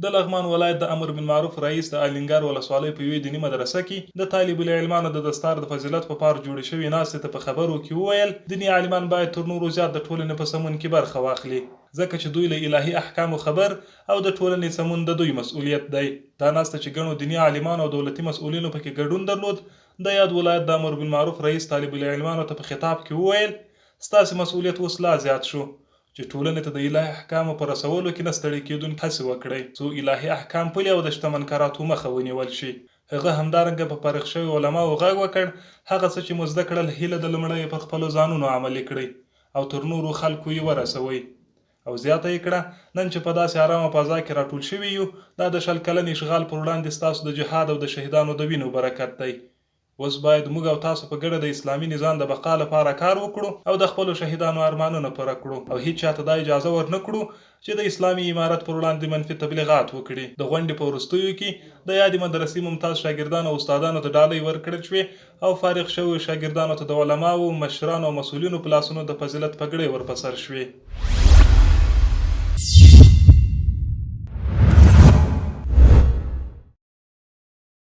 د لغمان ولایت د امر بالمعروف رئیس د الینګار ولسوالۍ په یوې دیني مدرسه کې د طالب العلمانو د دستار د فضیلت په پار جوړې شوې ناستې ته په خبرو کې وویل دیني عالمان باید تر نورو زیات د ټولنې په سمون کې برخه واخلي ځکه چې دوی له الهي احکامو خبر او د ټولنې سمون د دوی مسؤلیت دی. دا ناسته چې ګڼو دیني عالمانو او دولتي مسؤلینو پکې ګډون درلود د یاد ولایت د امر بالمعروف رئیس طالب العلمانو ته په خطاب کې وویل ستاسو مسؤلیت اوس لا زیات شو چې ټولنې ته د الهي احکامو په رسولو کې نه ستړي کېدونکې هڅې وکړئ څو الهي احکام پلي او د شتمن کراتو مخه ونیول شي. هغه همدارنګه په فارغ شوي علماو غږ وکړ هغه څه چې مو زده کړل هیله د لومړی په خپلو ځانونو عملي کړئ او تر نورو خلکو یې ورسوئ. او زیاته یې کړه نن چې په داسې ارامه فضا کې راټول شوي یو دا د شل کلن اشغال پر وړاندې ستاسو د جهاد او د شهیدانو د وینو برکت دی. اوس باید موږ او تاسو په ګډه د اسلامي نظام د بقا لپاره کار وکړو او د خپلو شهیدانو ارمانونه پوره کړو او هیڅ چاته دا اجازه ورنه کړو چې د اسلامي امارت پر وړاندې منفي تبلیغات وکړي. د غونډې په وروستیو کې د یادې مدرسې ممتاز شاګردانو او استادانو ته ډالۍ ورکړل شوې او فارغ شویو شاګردانو ته د علماو مشرانو او مسؤلینو په لاسونو د فضیلت پګړۍ ورپسر شوې.